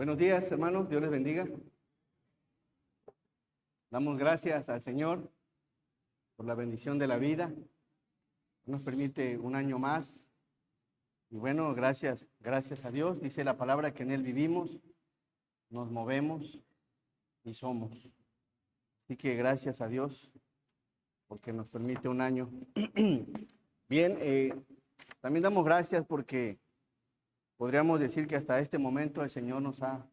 Buenos días, hermanos, Dios les bendiga. Damos gracias al Señor por la bendición de la vida. Nos permite un año más. Y bueno, gracias a Dios. Dice la palabra que en Él vivimos, nos movemos y somos. Así que gracias a Dios porque nos permite un año. Bien, también damos gracias porque podríamos decir que hasta este momento el Señor nos ha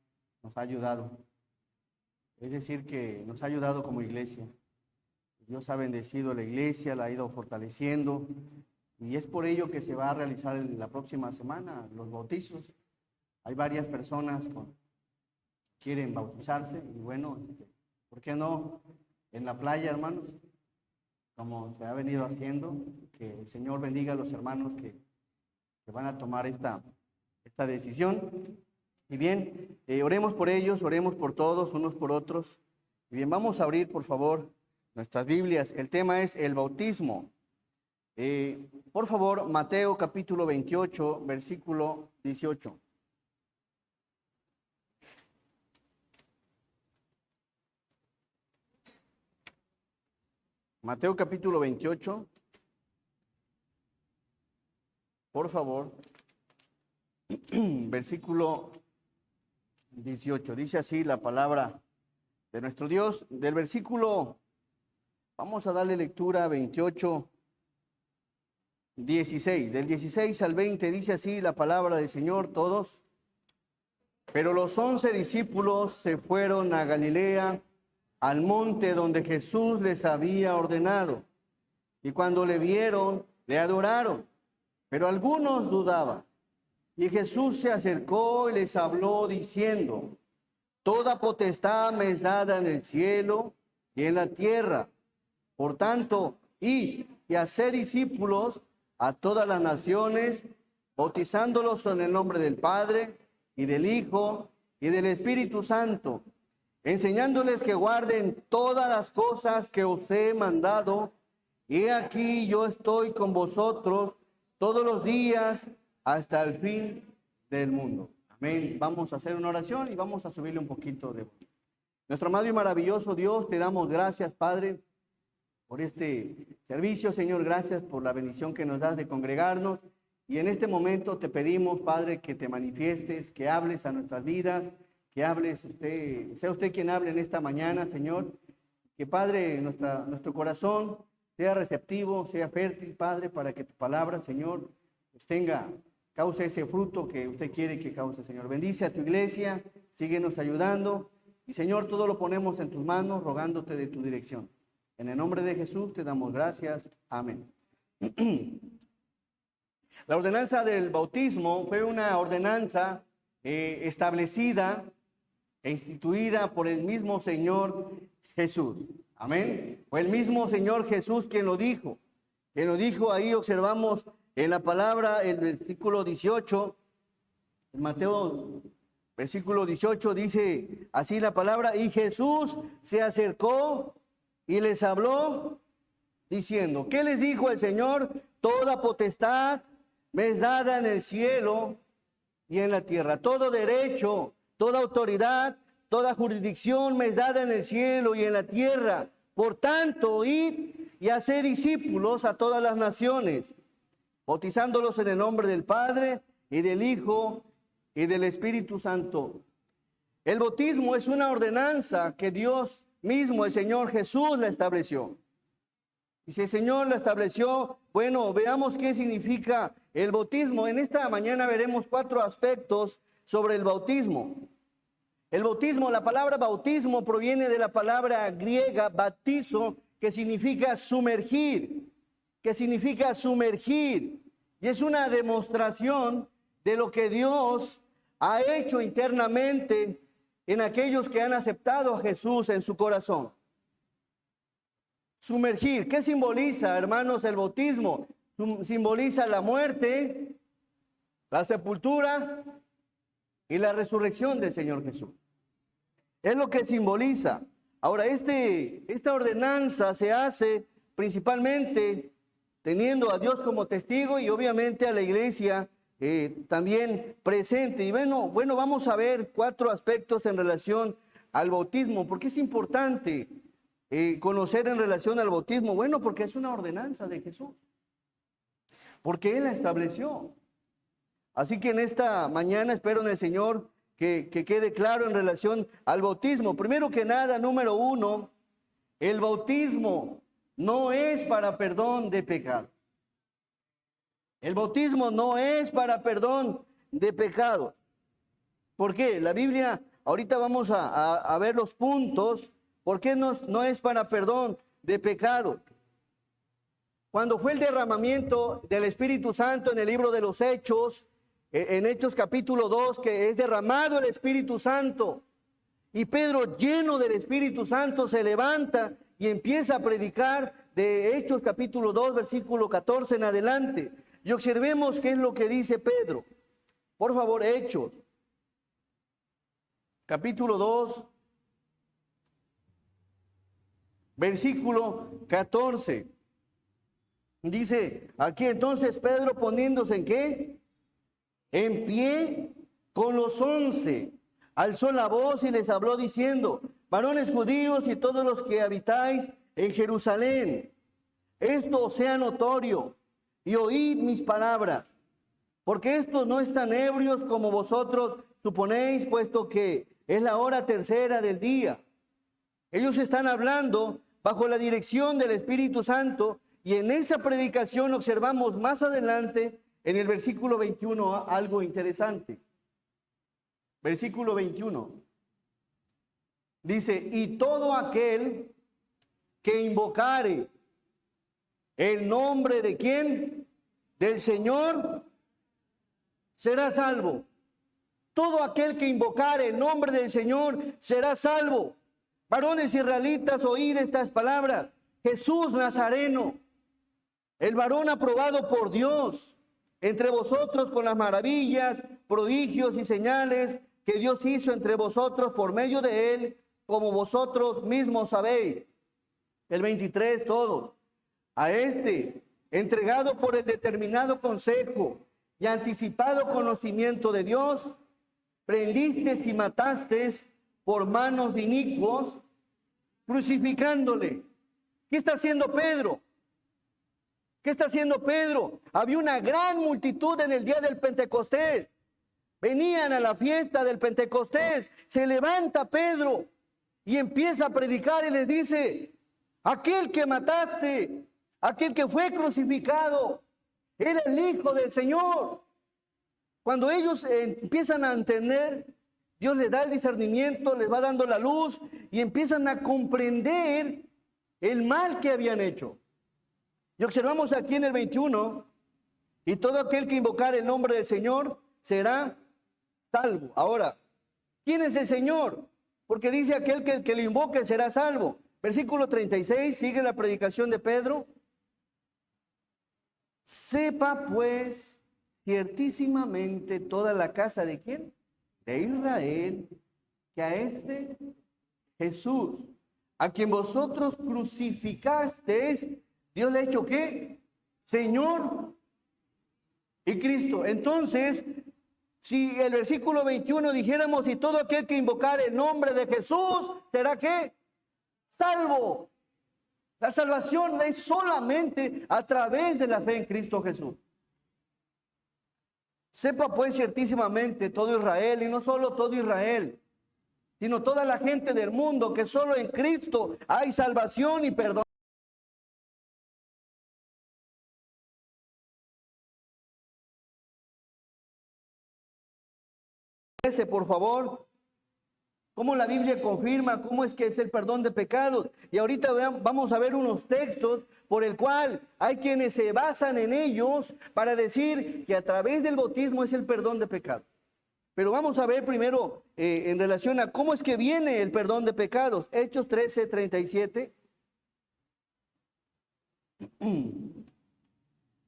ayudado. Es decir, que nos ha ayudado como iglesia. Dios ha bendecido la iglesia, la ha ido fortaleciendo. Y es por ello que se va a realizar en la próxima semana los bautizos. Hay varias personas que quieren bautizarse. Y bueno, ¿por qué no en la playa, hermanos? Como se ha venido haciendo. Que el Señor bendiga a los hermanos que van a tomar esta decisión. Y bien, oremos por ellos, oremos por todos, unos por otros. Y bien, vamos a abrir, por favor, nuestras Biblias. El tema es el bautismo. Por favor, Mateo capítulo 28, versículo 18. Mateo capítulo 28. Por favor, versículo 18. Dice así la palabra de nuestro Dios. Del versículo, vamos a darle lectura 28, 16. Del 16 al 20 dice así la palabra del Señor, todos. Pero los 11 discípulos se fueron a Galilea, al monte donde Jesús les había ordenado. Y cuando le vieron, le adoraron. Pero algunos dudaban. Y Jesús se acercó y les habló diciendo: Toda potestad me es dada en el cielo y en la tierra. Por tanto, id y haced discípulos a todas las naciones, bautizándolos en el nombre del Padre y del Hijo y del Espíritu Santo, enseñándoles que guarden todas las cosas que os he mandado. Y aquí yo estoy con vosotros todos los días hasta el fin del mundo. Amén. Vamos a hacer una oración y vamos a subirle un poquito de voz. Nuestro amado y maravilloso Dios, te damos gracias, Padre, por este servicio, Señor. Gracias por la bendición que nos das de congregarnos. Y en este momento te pedimos, Padre, que te manifiestes, que hables a nuestras vidas, que hables usted, sea usted quien hable en esta mañana, Señor. Que, Padre, nuestro corazón sea receptivo, sea fértil, Padre, para que tu palabra, Señor, cause ese fruto que usted quiere que cause, Señor. Bendice a tu iglesia, síguenos ayudando. Y, Señor, todo lo ponemos en tus manos, rogándote de tu dirección. En el nombre de Jesús te damos gracias. Amén. La ordenanza del bautismo fue una ordenanza establecida e instituida por el mismo Señor Jesús. Amén. Fue el mismo Señor Jesús quien lo dijo. Quien lo dijo, ahí observamos en la palabra, el versículo 18, en Mateo, versículo 18, dice así la palabra: y Jesús se acercó y les habló diciendo. ¿Qué les dijo el Señor? Toda potestad me es dada en el cielo y en la tierra. Todo derecho, toda autoridad, toda jurisdicción me es dada en el cielo y en la tierra. Por tanto, id y haced discípulos a todas las naciones, bautizándolos en el nombre del Padre y del Hijo y del Espíritu Santo. El bautismo es una ordenanza que Dios mismo, el Señor Jesús, la estableció. Y si el Señor la estableció, bueno, veamos qué significa el bautismo. En esta mañana veremos 4 aspectos sobre el bautismo. El bautismo, la palabra bautismo proviene de la palabra griega baptizo, que significa sumergir. Y es una demostración de lo que Dios ha hecho internamente en aquellos que han aceptado a Jesús en su corazón. Sumergir. ¿Qué simboliza, hermanos, el bautismo? Simboliza la muerte, la sepultura y la resurrección del Señor Jesús. Es lo que simboliza. Ahora, esta ordenanza se hace principalmente teniendo a Dios como testigo y obviamente a la iglesia también presente. Y bueno, vamos a ver 4 aspectos en relación al bautismo. ¿Por qué es importante conocer en relación al bautismo? Bueno, porque es una ordenanza de Jesús, porque Él la estableció. Así que en esta mañana espero en el Señor que quede claro en relación al bautismo. Primero que nada, número 1, el bautismo no es para perdón de pecado. El bautismo no es para perdón de pecados. ¿Por qué? La Biblia, ahorita vamos a ver los puntos. ¿Por qué no es para perdón de pecados? Cuando fue el derramamiento del Espíritu Santo en el libro de los Hechos, en Hechos capítulo 2, que es derramado el Espíritu Santo, y Pedro, lleno del Espíritu Santo, se levanta y empieza a predicar de Hechos capítulo 2, versículo 14 en adelante. Y observemos qué es lo que dice Pedro. Por favor, Hechos, capítulo 2, versículo 14. Dice aquí entonces Pedro, poniéndose ¿en qué? En pie con los 11, alzó la voz y les habló diciendo: varones judíos y todos los que habitáis en Jerusalén, esto sea notorio y oíd mis palabras, porque estos no están ebrios como vosotros suponéis, puesto que es la hora tercera del día. Ellos están hablando bajo la dirección del Espíritu Santo, y en esa predicación observamos más adelante en el versículo 21 algo interesante. Versículo 21. Dice: y todo aquel que invocare el nombre de ¿quién? Del Señor, será salvo. Todo aquel que invocare el nombre del Señor será salvo. Varones israelitas, oíd estas palabras. Jesús Nazareno, el varón aprobado por Dios entre vosotros con las maravillas, prodigios y señales que Dios hizo entre vosotros por medio de él, como vosotros mismos sabéis. El 23, todos. A este, entregado por el determinado consejo y anticipado conocimiento de Dios, prendisteis y matasteis por manos de inicuos, crucificándole. ¿Qué está haciendo Pedro? ¿Qué está haciendo Pedro? Había una gran multitud en el día del Pentecostés. Venían a la fiesta del Pentecostés. Se levanta Pedro y empieza a predicar y les dice: aquel que mataste, aquel que fue crucificado, era el Hijo del Señor. Cuando ellos empiezan a entender, Dios les da el discernimiento, les va dando la luz y empiezan a comprender el mal que habían hecho. Y observamos aquí en el 21, y todo aquel que invocar el nombre del Señor será salvo. Ahora, ¿quién es el Señor? Porque dice aquel que lo invoque será salvo. Versículo 36, sigue la predicación de Pedro. Sepa pues ciertísimamente toda la casa de ¿quién? De Israel, que a este Jesús, a quien vosotros crucificasteis, Dios le ha hecho ¿qué? Señor y Cristo. Entonces, si el versículo 21 dijéramos: y todo aquel que invocar el nombre de Jesús será ¿qué? Salvo. La salvación es solamente a través de la fe en Cristo Jesús. Sepa pues ciertísimamente todo Israel, y no solo todo Israel, sino toda la gente del mundo, que solo en Cristo hay salvación y perdón. Por favor, cómo la Biblia confirma cómo es que es el perdón de pecados. Y ahorita vamos a ver unos textos por el cual hay quienes se basan en ellos para decir que a través del bautismo es el perdón de pecados. Pero vamos a ver primero en relación a cómo es que viene el perdón de pecados. Hechos 13, 37.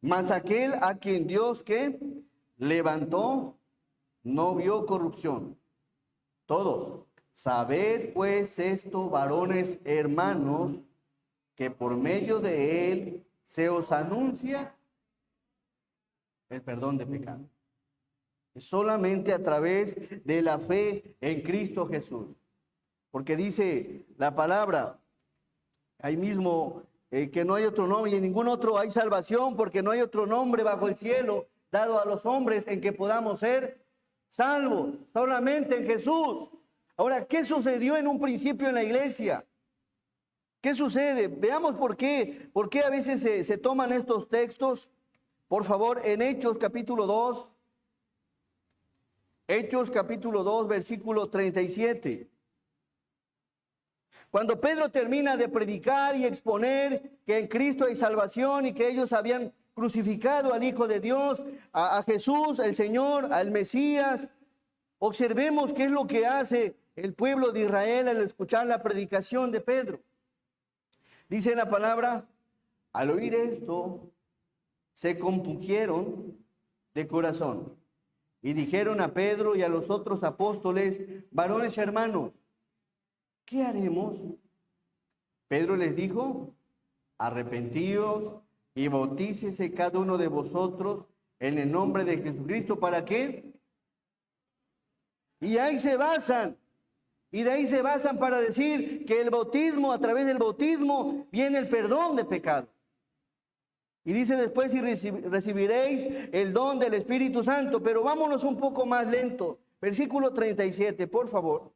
Mas aquel a quien Dios ¿qué? Levantó, no vio corrupción. Todos, sabed pues esto, varones hermanos, que por medio de él se os anuncia el perdón de pecados. Es solamente a través de la fe en Cristo Jesús. Porque dice la palabra, ahí mismo, que no hay otro nombre y en ningún otro hay salvación, porque no hay otro nombre bajo el cielo dado a los hombres en que podamos ser salvos, solamente en Jesús. Ahora, ¿qué sucedió en un principio en la iglesia? ¿Qué sucede? Veamos por qué a veces se toman estos textos. Por favor, en Hechos capítulo 2, Hechos capítulo 2, versículo 37. Cuando Pedro termina de predicar y exponer que en Cristo hay salvación y que ellos habían crucificado al Hijo de Dios, a Jesús, el Señor, al Mesías, observemos qué es lo que hace el pueblo de Israel al escuchar la predicación de Pedro. Dice la palabra, al oír esto, se compungieron de corazón y dijeron a Pedro y a los otros apóstoles, varones hermanos, ¿qué haremos? Pedro les dijo, arrepentíos y bautícese cada uno de vosotros en el nombre de Jesucristo. ¿Para qué? Y ahí se basan. Y de ahí se basan para decir que el bautismo, a través del bautismo, viene el perdón de pecado. Y dice después, y recibiréis el don del Espíritu Santo. Pero vámonos un poco más lento. Versículo 37, por favor.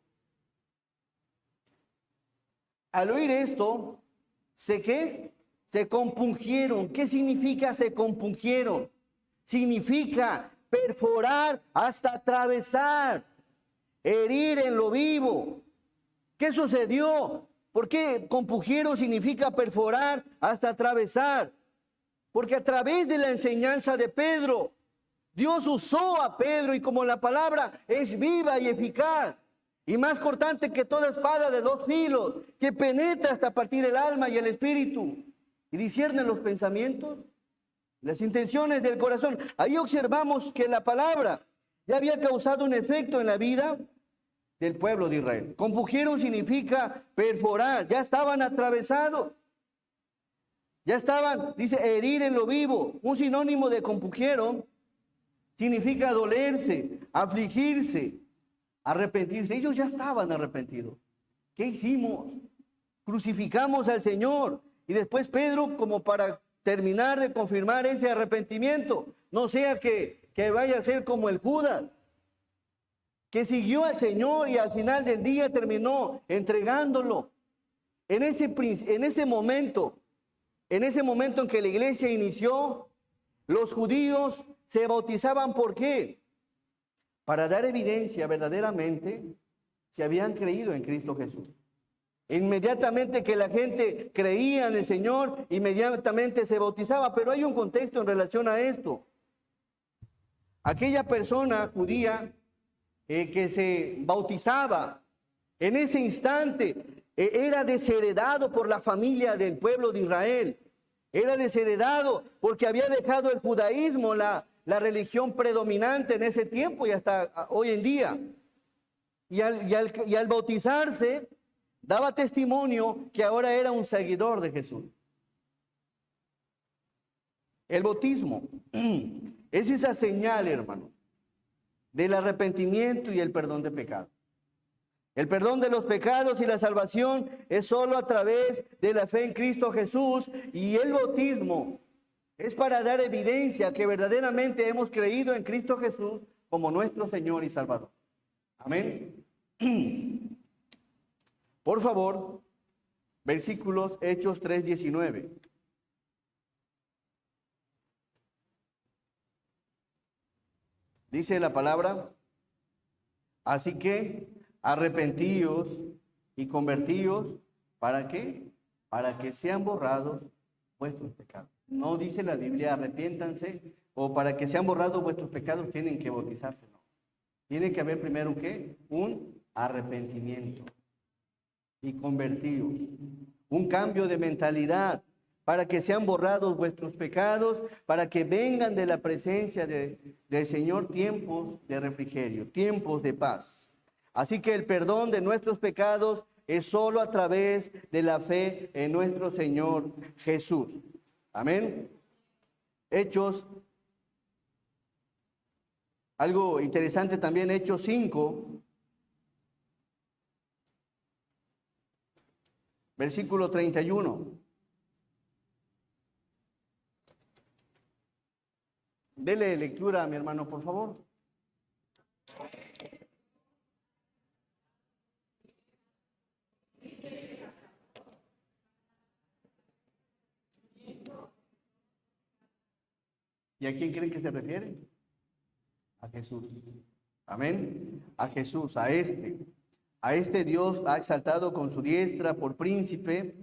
Al oír esto, se compungieron. ¿Qué significa se compungieron? Significa perforar hasta atravesar, herir en lo vivo. ¿Qué sucedió? ¿Por qué compungieron significa perforar hasta atravesar? Porque a través de la enseñanza de Pedro, Dios usó a Pedro y como la palabra es viva y eficaz, y más cortante que toda espada de dos filos, que penetra hasta partir el alma y el espíritu, y discierne los pensamientos, las intenciones del corazón. Ahí observamos que la palabra ya había causado un efecto en la vida del pueblo de Israel. Compungieron significa perforar, ya estaban atravesados, ya estaban, dice, herir en lo vivo. Un sinónimo de compungieron significa dolerse, afligirse, arrepentirse. Ellos ya estaban arrepentidos. ¿Qué hicimos? Crucificamos al Señor. Y después Pedro, como para terminar de confirmar ese arrepentimiento, no sea que vaya a ser como el Judas, que siguió al Señor y al final del día terminó entregándolo. En ese momento en que la iglesia inició, los judíos se bautizaban. ¿Por qué? Para dar evidencia verdaderamente si habían creído en Cristo Jesús. Inmediatamente que la gente creía en el Señor, inmediatamente se bautizaba. Pero hay un contexto en relación a esto. Aquella persona judía que se bautizaba, en ese instante era desheredado por la familia del pueblo de Israel. Era desheredado porque había dejado el judaísmo, la religión predominante en ese tiempo y hasta hoy en día. Y al bautizarse, daba testimonio que ahora era un seguidor de Jesús. El bautismo es esa señal, hermanos, del arrepentimiento y el perdón de pecados. El perdón de los pecados y la salvación es solo a través de la fe en Cristo Jesús, y el bautismo es para dar evidencia que verdaderamente hemos creído en Cristo Jesús como nuestro Señor y Salvador. Amén. Por favor, versículos Hechos 3:19. Dice la palabra, así que arrepentíos y convertíos, ¿para qué? Para que sean borrados vuestros pecados. No dice la Biblia, arrepiéntanse, o para que sean borrados vuestros pecados tienen que bautizarse, no. Tiene que haber primero, ¿qué? Un arrepentimiento y convertíos, un cambio de mentalidad, para que sean borrados vuestros pecados, para que vengan de la presencia del Señor tiempos de refrigerio, tiempos de paz. Así que el perdón de nuestros pecados es solo a través de la fe en nuestro Señor Jesús. Amén. Algo interesante también, Hechos 5, versículo 31. Dele lectura a mi hermano, por favor. ¿Y a quién creen que se refiere? A Jesús. Amén. A Jesús, a este Dios ha exaltado con su diestra por príncipe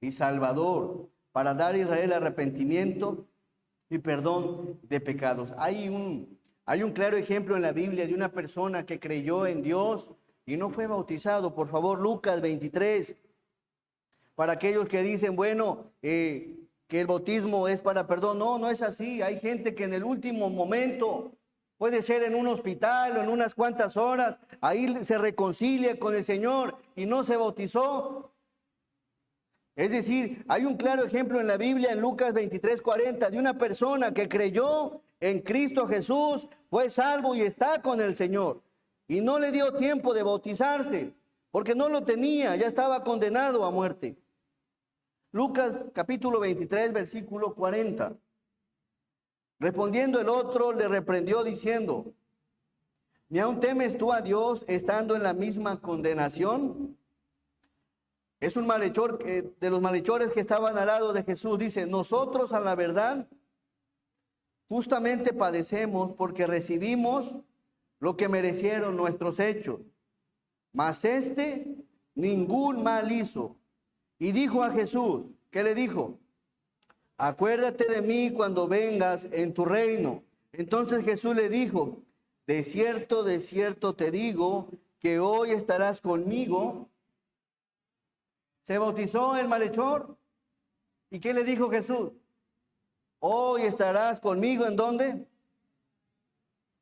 y salvador, para dar a Israel arrepentimiento y perdón de pecados. Hay un claro ejemplo en la Biblia de una persona que creyó en Dios y no fue bautizado. Por favor, Lucas 23. Para aquellos que dicen, bueno, que el bautismo es para perdón. No, no es así. Hay gente que en el último momento, puede ser en un hospital o en unas cuantas horas, ahí se reconcilia con el Señor y no se bautizó. Es decir, hay un claro ejemplo en la Biblia, en Lucas 23:40, de una persona que creyó en Cristo Jesús, fue salvo y está con el Señor. Y no le dio tiempo de bautizarse, porque no lo tenía, ya estaba condenado a muerte. Lucas capítulo 23, versículo 40. Respondiendo el otro, le reprendió diciendo, ¿ni aún temes tú a Dios estando en la misma condenación? Es un malhechor, de los malhechores que estaban al lado de Jesús, dice, nosotros a la verdad justamente padecemos porque recibimos lo que merecieron nuestros hechos, mas ningún mal hizo. Y dijo a Jesús, ¿qué le dijo? Acuérdate de mí cuando vengas en tu reino. Entonces Jesús le dijo, de cierto te digo que hoy estarás conmigo. Se bautizó el malhechor. ¿Y qué le dijo Jesús? Hoy estarás conmigo, ¿en dónde?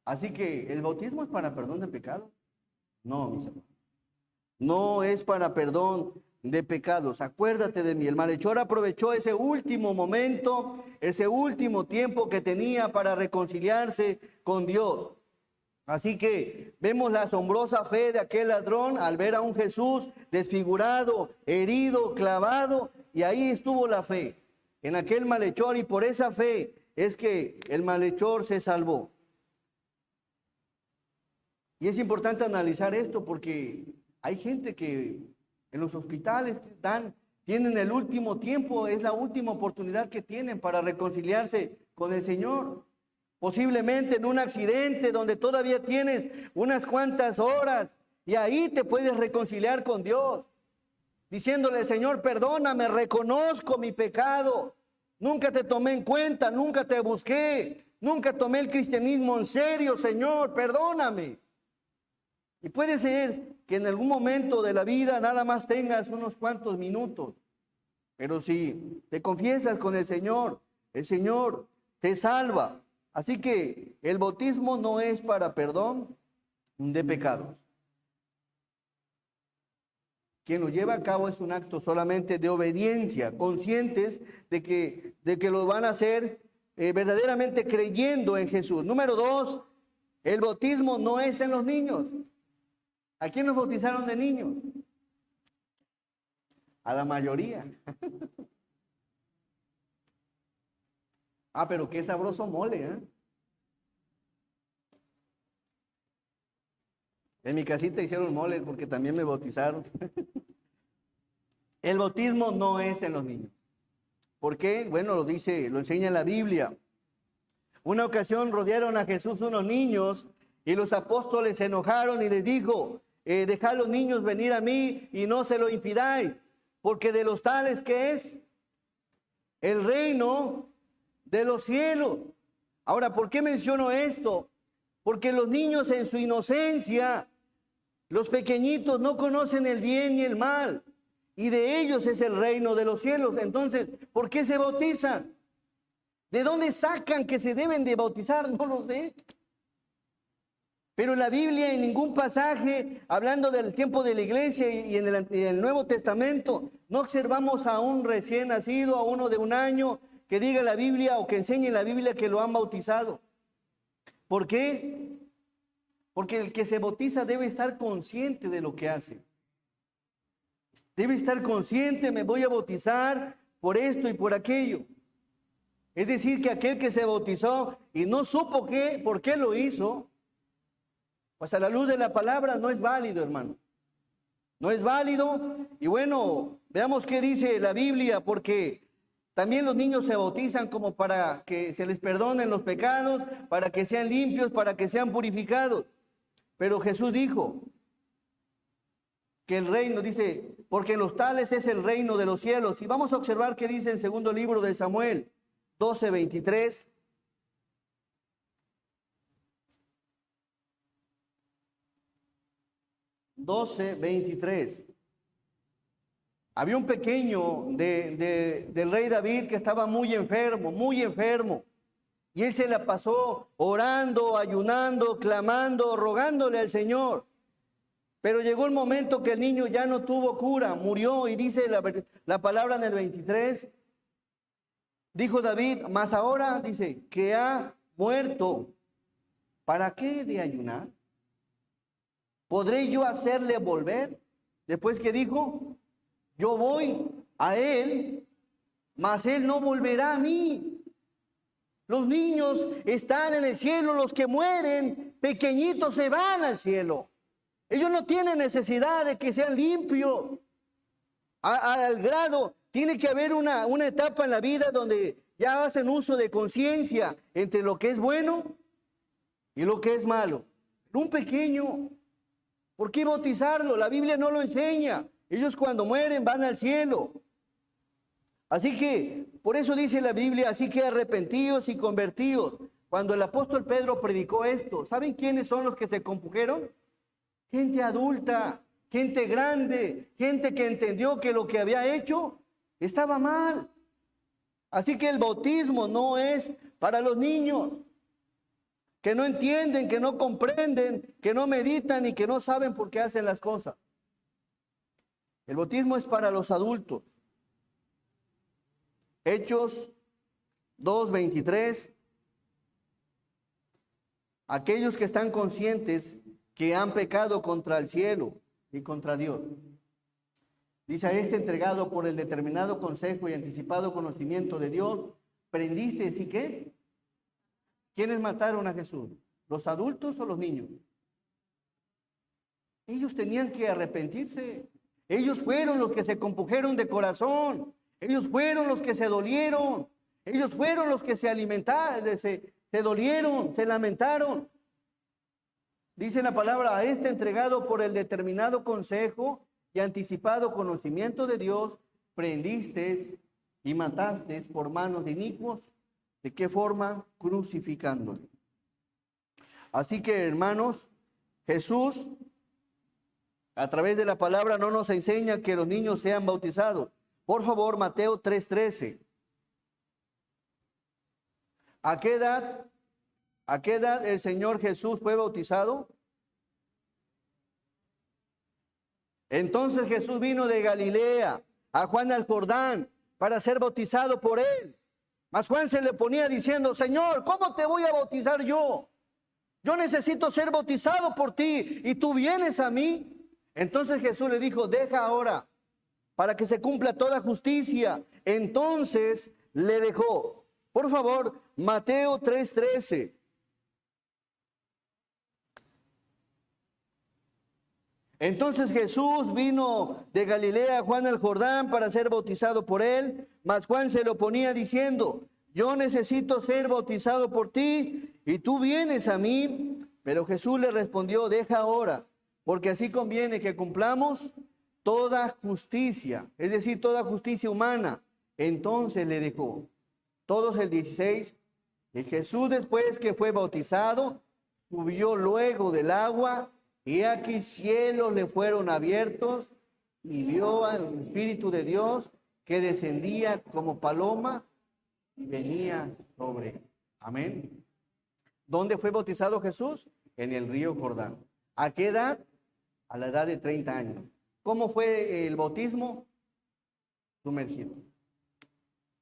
Así que, ¿el bautismo es para perdón de pecado? No, mis hermanos. No es para perdón de pecados. Acuérdate de mí. El malhechor aprovechó ese último momento, ese último tiempo que tenía para reconciliarse con Dios. Así que vemos la asombrosa fe de aquel ladrón al ver a un Jesús desfigurado, herido, clavado, y ahí estuvo la fe en aquel malhechor, y por esa fe es que el malhechor se salvó. Y es importante analizar esto porque hay gente que en los hospitales tienen el último tiempo, es la última oportunidad que tienen para reconciliarse con el Señor. Posiblemente en un accidente donde todavía tienes unas cuantas horas y ahí te puedes reconciliar con Dios, diciéndole, Señor, perdóname, reconozco mi pecado, nunca te tomé en cuenta, nunca te busqué, nunca tomé el cristianismo en serio, Señor, perdóname. Y puede ser que en algún momento de la vida nada más tengas unos cuantos minutos, pero si te confiesas con el Señor te salva. Así que el bautismo no es para perdón de pecados. Quien lo lleva a cabo es un acto solamente de obediencia, conscientes de que lo van a hacer verdaderamente creyendo en Jesús. Número 2, el bautismo no es en los niños. ¿A quién nos bautizaron de niños? A la mayoría. Pero qué sabroso mole, ¿eh? En mi casita hicieron mole porque también me bautizaron. El bautismo no es en los niños. ¿Por qué? Bueno, lo enseña en la Biblia. Una ocasión rodearon a Jesús unos niños y los apóstoles se enojaron y les dijo, dejad los niños venir a mí y no se lo impidáis, porque de los tales que es el reino de los cielos. Ahora, ¿por qué menciono esto? Porque los niños en su inocencia, los pequeñitos no conocen el bien ni el mal, y de ellos es el reino de los cielos. Entonces, ¿por qué se bautizan? ¿De dónde sacan que se deben de bautizar? No lo sé. Pero en la Biblia, en ningún pasaje, hablando del tiempo de la iglesia y en el Nuevo Testamento, no observamos a un recién nacido, a uno de 1 año, que diga la Biblia o que enseñe la Biblia que lo han bautizado. ¿Por qué? Porque el que se bautiza debe estar consciente de lo que hace. Debe estar consciente, me voy a bautizar por esto y por aquello. Es decir, que aquel que se bautizó y no supo por qué lo hizo, pues a la luz de la palabra no es válido, hermano. No es válido. Y bueno, veamos qué dice la Biblia, porque también los niños se bautizan como para que se les perdonen los pecados, para que sean limpios, para que sean purificados. Pero Jesús dijo que el reino, dice, porque en los tales es el reino de los cielos. Y vamos a observar qué dice en segundo libro de Samuel 12:23. Había un pequeño del rey David que estaba muy enfermo, muy enfermo. Y él se la pasó orando, ayunando, clamando, rogándole al Señor. Pero llegó el momento que el niño ya no tuvo cura, murió, y dice la palabra en el 23, dijo David, mas ahora dice que ha muerto, ¿para qué de ayunar? ¿Podré yo hacerle volver? Después que dijo, yo voy a él, mas él no volverá a mí. Los niños están en el cielo, los que mueren pequeñitos se van al cielo. Ellos no tienen necesidad de que sean limpios. Al grado, tiene que haber una etapa en la vida donde ya hacen uso de conciencia entre lo que es bueno y lo que es malo. Un pequeño, ¿por qué bautizarlo? La Biblia no lo enseña. Ellos cuando mueren van al cielo. Así que, por eso dice la Biblia, así que arrepentidos y convertidos. Cuando el apóstol Pedro predicó esto, ¿saben quiénes son los que se compungeron? Gente adulta, gente grande, gente que entendió que lo que había hecho estaba mal. Así que el bautismo no es para los niños, que no entienden, que no comprenden, que no meditan y que no saben por qué hacen las cosas. El bautismo es para los adultos. Hechos 2:23. Aquellos que están conscientes que han pecado contra el cielo y contra Dios. Dice, a este entregado por el determinado consejo y anticipado conocimiento de Dios, prendiste, ¿sí qué? ¿Quiénes mataron a Jesús? ¿Los adultos o los niños? Ellos tenían que arrepentirse. Ellos fueron los que se compungeron de corazón. Ellos fueron los que se dolieron. Ellos fueron los que se alimentaron, se dolieron, se lamentaron. Dice la palabra, a este entregado por el determinado consejo y anticipado conocimiento de Dios, prendiste y mataste por manos de inicuos. ¿De qué forma? Crucificándole. Así que, hermanos, Jesús, a través de la palabra, no nos enseña que los niños sean bautizados. Por favor, Mateo 3:13. ¿A qué edad el Señor Jesús fue bautizado? Entonces Jesús vino de Galilea a Juan al Jordán para ser bautizado por él. Mas Juan se le ponía diciendo, Señor, ¿cómo te voy a bautizar yo? Yo necesito ser bautizado por ti y tú vienes a mí. Entonces Jesús le dijo, deja ahora para que se cumpla toda justicia. Entonces le dejó. Por favor, Mateo 3:13. Entonces Jesús vino de Galilea a Juan al Jordán para ser bautizado por él, mas Juan se lo ponía diciendo, yo necesito ser bautizado por ti y tú vienes a mí. Pero Jesús le respondió, deja ahora, porque así conviene que cumplamos toda justicia, es decir, toda justicia humana. Entonces le dejó. Todos el 16. Y Jesús, después que fue bautizado, subió luego del agua, y aquí cielos le fueron abiertos, y vio al Espíritu de Dios que descendía como paloma y venía sobre él. Amén. ¿Dónde fue bautizado Jesús? En el río Jordán. ¿A qué edad? A la edad de 30 años. ¿Cómo fue el bautismo? Sumergido.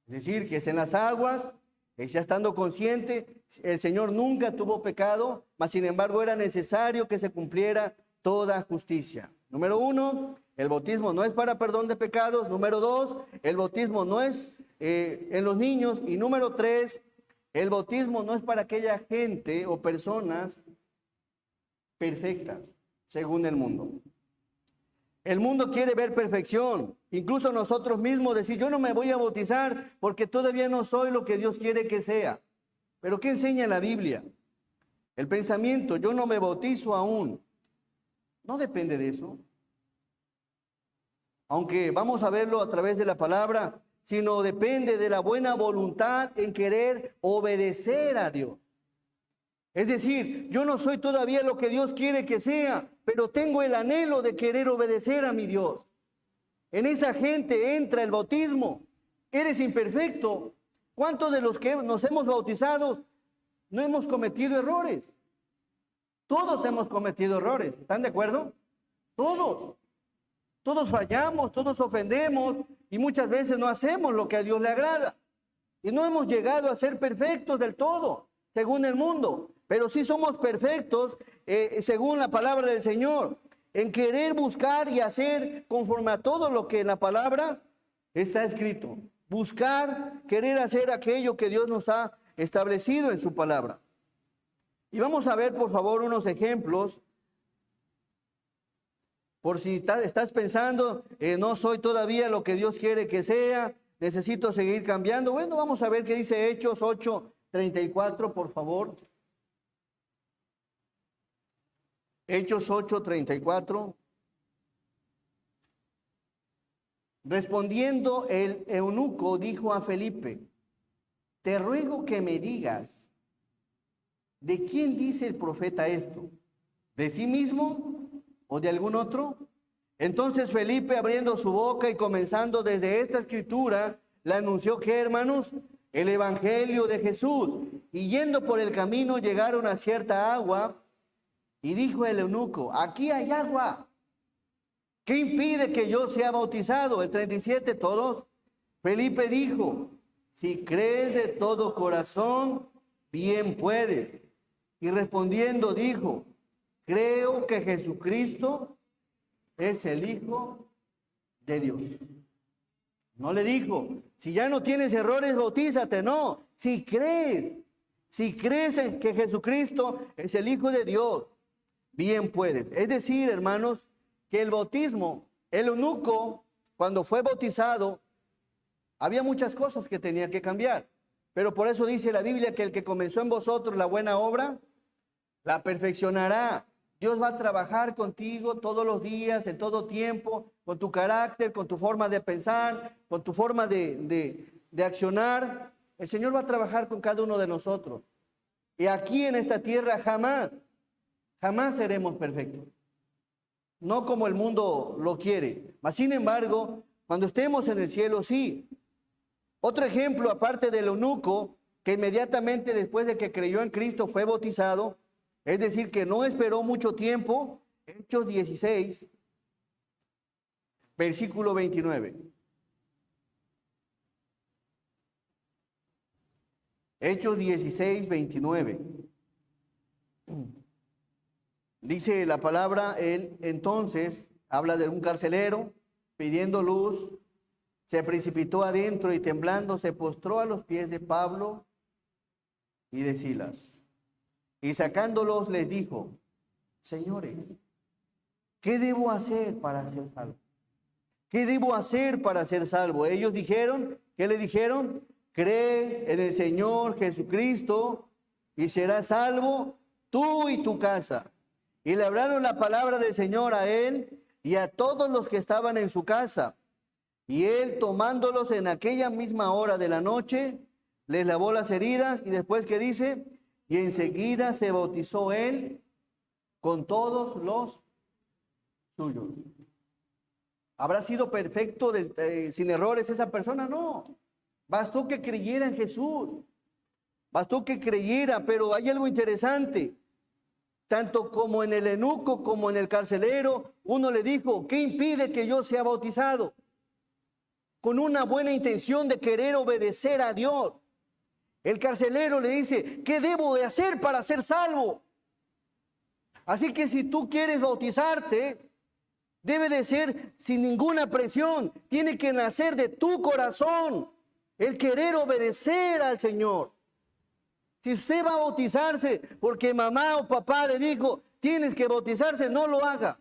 Es decir, que es en las aguas, Ya estando consciente, el Señor nunca tuvo pecado, mas sin embargo era necesario que se cumpliera toda justicia. Número 1, el bautismo no es para perdón de pecados. Número 2, el bautismo no es en los niños. Y número 3, el bautismo no es para aquella gente o personas perfectas, según el mundo. El mundo quiere ver perfección. Incluso nosotros mismos decir, yo no me voy a bautizar porque todavía no soy lo que Dios quiere que sea. Pero ¿qué enseña la Biblia? El pensamiento, yo no me bautizo aún, no depende de eso. Aunque vamos a verlo a través de la palabra, sino depende de la buena voluntad en querer obedecer a Dios. Es decir, yo no soy todavía lo que Dios quiere que sea, pero tengo el anhelo de querer obedecer a mi Dios. En esa gente entra el bautismo. Eres imperfecto. ¿Cuántos de los que nos hemos bautizado no hemos cometido errores? Todos hemos cometido errores. ¿Están de acuerdo? Todos. Todos fallamos, todos ofendemos y muchas veces no hacemos lo que a Dios le agrada. Y no hemos llegado a ser perfectos del todo, según el mundo. Pero sí somos perfectos, según la palabra del Señor, en querer buscar y hacer conforme a todo lo que en la palabra está escrito. Buscar, querer hacer aquello que Dios nos ha establecido en su palabra. Y vamos a ver, por favor, unos ejemplos. Por si estás pensando, no soy todavía lo que Dios quiere que sea, necesito seguir cambiando. Bueno, vamos a ver qué dice Hechos 8:34, por favor. Hechos 8:34. Respondiendo el eunuco dijo a Felipe, te ruego que me digas, ¿de quién dice el profeta esto? ¿De sí mismo o de algún otro? Entonces Felipe, abriendo su boca y comenzando desde esta escritura, le anunció que, hermanos, el evangelio de Jesús. Y yendo por el camino llegaron a cierta agua y dijo el eunuco, aquí hay agua. ¿Qué impide que yo sea bautizado? El 37, todos. Felipe dijo, si crees de todo corazón, bien puedes. Y respondiendo dijo, creo que Jesucristo es el Hijo de Dios. No le dijo, si ya no tienes errores, bautízate. No, si crees en que Jesucristo es el Hijo de Dios, bien puedes. Es decir, hermanos, que el bautismo, el eunuco, cuando fue bautizado, había muchas cosas que tenía que cambiar. Pero por eso dice la Biblia que el que comenzó en vosotros la buena obra, la perfeccionará. Dios va a trabajar contigo todos los días, en todo tiempo, con tu carácter, con tu forma de pensar, con tu forma de accionar. El Señor va a trabajar con cada uno de nosotros. Y aquí en esta tierra jamás seremos perfectos. No como el mundo lo quiere. Mas sin embargo, cuando estemos en el cielo, sí. Otro ejemplo, aparte del eunuco, que inmediatamente después de que creyó en Cristo fue bautizado, es decir, que no esperó mucho tiempo. Hechos 16, versículo 29. Hechos 16, 29. Dice la palabra, él entonces habla de un carcelero pidiendo luz, se precipitó adentro y temblando se postró a los pies de Pablo y de Silas. Y sacándolos les dijo, señores, ¿qué debo hacer para ser salvo? ¿Qué debo hacer para ser salvo? Ellos dijeron, ¿qué le dijeron? Cree en el Señor Jesucristo y serás salvo tú y tu casa. Y le hablaron la palabra del Señor a él y a todos los que estaban en su casa. Y él, tomándolos en aquella misma hora de la noche, les lavó las heridas. Y después, ¿qué dice? Y enseguida se bautizó él con todos los suyos. ¿Habrá sido perfecto, sin errores esa persona? No. Bastó que creyera en Jesús. Bastó que creyera, pero hay algo interesante. Tanto como en el eunuco como en el carcelero, uno le dijo, ¿qué impide que yo sea bautizado? Con una buena intención de querer obedecer a Dios. El carcelero le dice, ¿qué debo de hacer para ser salvo? Así que si tú quieres bautizarte, debe de ser sin ninguna presión. Tiene que nacer de tu corazón el querer obedecer al Señor. Si usted va a bautizarse porque mamá o papá le dijo, tienes que bautizarse, no lo haga.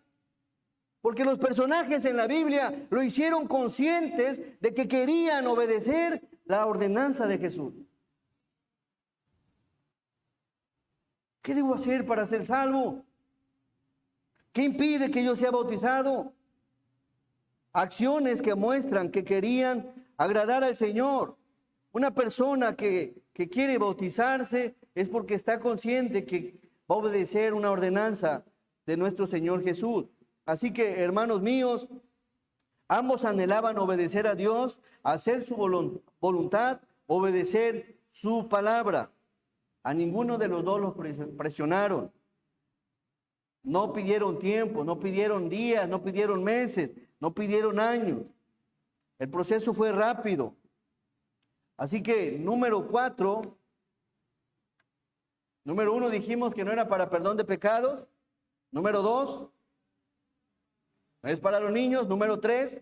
Porque los personajes en la Biblia lo hicieron conscientes de que querían obedecer la ordenanza de Jesús. ¿Qué debo hacer para ser salvo? ¿Qué impide que yo sea bautizado? Acciones que muestran que querían agradar al Señor. Una persona que quiere bautizarse es porque está consciente que va a obedecer una ordenanza de nuestro Señor Jesús. Así que, hermanos míos, ambos anhelaban obedecer a Dios, hacer su voluntad, obedecer su palabra. A ninguno de los dos los presionaron. No pidieron tiempo, no pidieron días, no pidieron meses, no pidieron años. El proceso fue rápido. Así que, número 4, número 1 dijimos que no era para perdón de pecados. Número 2, no es para los niños. Número 3,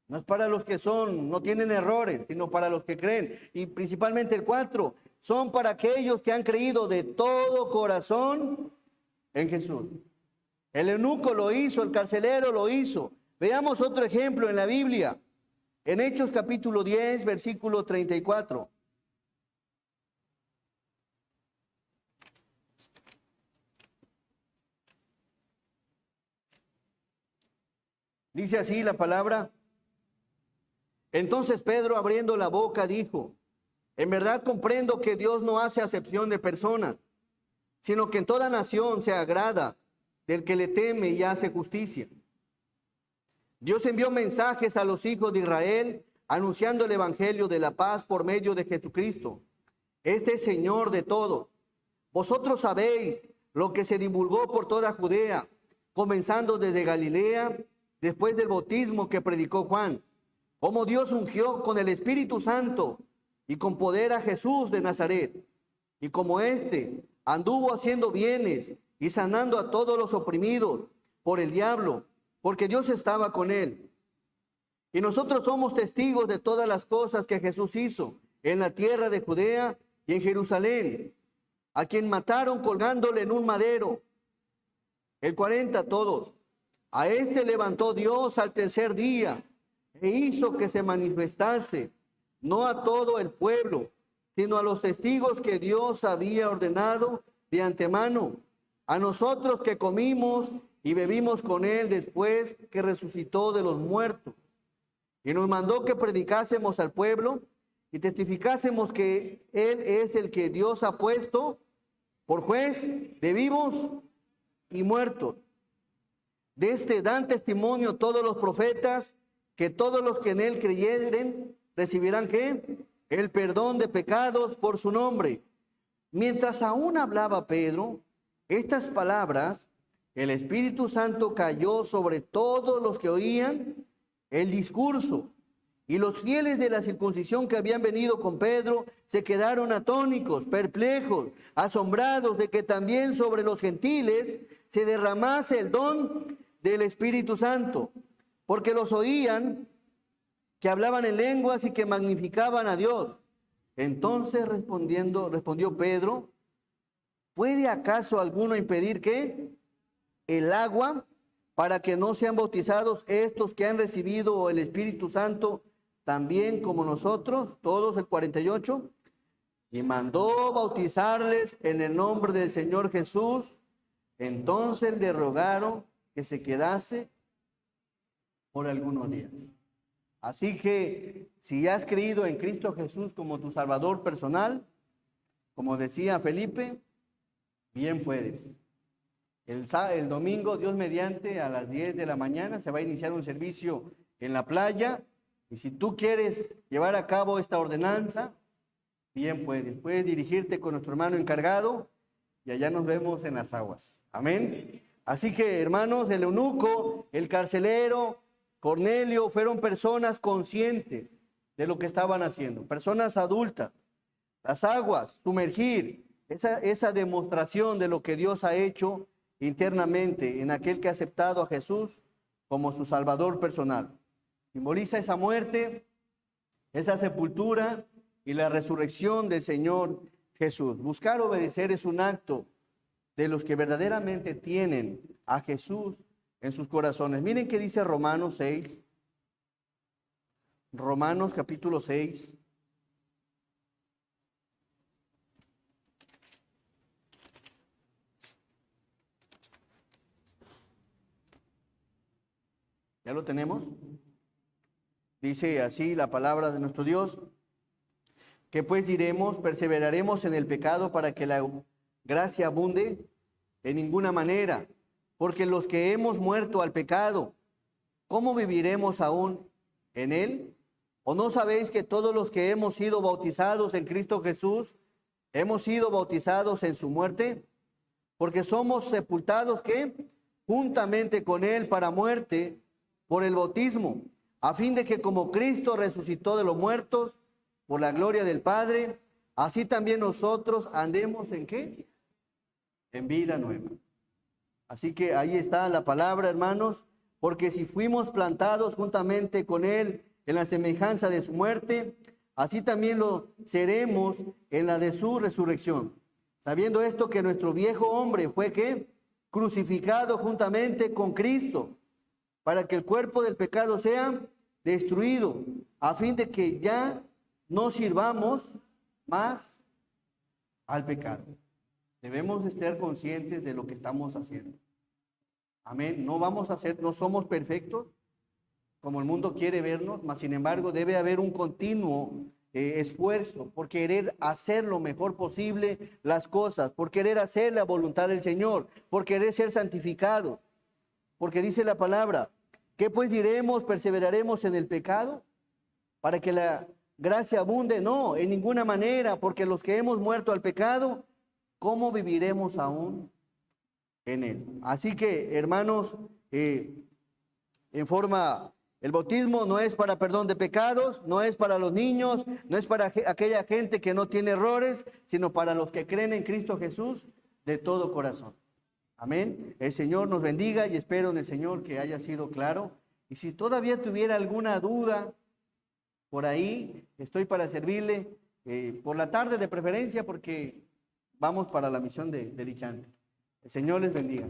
no es para los que no tienen errores, sino para los que creen. Y principalmente el 4, son para aquellos que han creído de todo corazón en Jesús. El eunuco lo hizo, el carcelero lo hizo. Veamos otro ejemplo en la Biblia. En Hechos capítulo 10, versículo 34. Dice así la palabra. Entonces Pedro, abriendo la boca, dijo, en verdad comprendo que Dios no hace acepción de personas, sino que en toda nación se agrada del que le teme y hace justicia. Dios envió mensajes a los hijos de Israel, anunciando el evangelio de la paz por medio de Jesucristo. Este es Señor de todos. Vosotros sabéis lo que se divulgó por toda Judea, comenzando desde Galilea, después del bautismo que predicó Juan, cómo Dios ungió con el Espíritu Santo y con poder a Jesús de Nazaret, y como éste anduvo haciendo bienes y sanando a todos los oprimidos por el diablo, porque Dios estaba con él. Y nosotros somos testigos de todas las cosas que Jesús hizo en la tierra de Judea y en Jerusalén, a quien mataron colgándole en un madero. El 40 todos. A este levantó Dios al tercer día e hizo que se manifestase, no a todo el pueblo, sino a los testigos que Dios había ordenado de antemano, a nosotros que comimos y bebimos con él después que resucitó de los muertos. Y nos mandó que predicásemos al pueblo y testificásemos que él es el que Dios ha puesto por juez de vivos y muertos. De este dan testimonio todos los profetas, que todos los que en él creyeren recibirán ¿qué? El perdón de pecados por su nombre. Mientras aún hablaba Pedro estas palabras, el Espíritu Santo cayó sobre todos los que oían el discurso. Y los fieles de la circuncisión que habían venido con Pedro se quedaron atónicos, perplejos, asombrados de que también sobre los gentiles se derramase el don del Espíritu Santo, porque los oían que hablaban en lenguas y que magnificaban a Dios. Entonces respondió Pedro, ¿puede acaso alguno impedir qué? El agua para que no sean bautizados estos que han recibido el Espíritu Santo también como nosotros, todos el 48, y mandó bautizarles en el nombre del Señor Jesús. Entonces le rogaron que se quedase por algunos días. Así que si has creído en Cristo Jesús como tu Salvador personal, como decía Felipe, bien puedes. El domingo, Dios mediante, a las 10 de la mañana se va a iniciar un servicio en la playa. Y si tú quieres llevar a cabo esta ordenanza, bien puedes. Puedes dirigirte con nuestro hermano encargado y allá nos vemos en las aguas. Amén. Así que, hermanos, el eunuco, el carcelero, Cornelio, fueron personas conscientes de lo que estaban haciendo. Personas adultas, las aguas, sumergir, esa demostración de lo que Dios ha hecho internamente en aquel que ha aceptado a Jesús como su Salvador personal. Simboliza esa muerte, esa sepultura y la resurrección del Señor Jesús. Buscar obedecer es un acto de los que verdaderamente tienen a Jesús en sus corazones. Miren qué dice Romanos 6. Romanos capítulo 6. ¿Ya lo tenemos? Dice así la palabra de nuestro Dios. ¿Qué pues diremos? ¿Perseveraremos en el pecado para que la gracia abunde? En ninguna manera, porque los que hemos muerto al pecado, ¿cómo viviremos aún en él? ¿O no sabéis que todos los que hemos sido bautizados en Cristo Jesús, hemos sido bautizados en su muerte? Porque somos sepultados, ¿qué? Juntamente con él para muerte por el bautismo, a fin de que como Cristo resucitó de los muertos por la gloria del Padre, así también nosotros andemos ¿en qué? En vida nueva. Así que ahí está la palabra, hermanos, porque si fuimos plantados juntamente con él en la semejanza de su muerte, así también lo seremos en la de su resurrección. Sabiendo esto, que nuestro viejo hombre fue ¿qué? Crucificado juntamente con Cristo, para que el cuerpo del pecado sea destruido, a fin de que ya no sirvamos más al pecado. Debemos estar conscientes de lo que estamos haciendo. Amén. No somos perfectos como el mundo quiere vernos, mas sin embargo debe haber un continuo esfuerzo por querer hacer lo mejor posible las cosas, por querer hacer la voluntad del Señor, por querer ser santificados. Porque dice la palabra, ¿qué pues diremos? ¿Perseveraremos en el pecado para que la gracia abunde? No, en ninguna manera, porque los que hemos muerto al pecado, ¿cómo viviremos aún en él? Así que, hermanos, el bautismo no es para perdón de pecados, no es para los niños, no es para aquella gente que no tiene errores, sino para los que creen en Cristo Jesús de todo corazón. Amén. El Señor nos bendiga y espero en el Señor que haya sido claro. Y si todavía tuviera alguna duda por ahí, estoy para servirle por la tarde de preferencia, porque vamos para la misión de Lichante. El Señor les bendiga.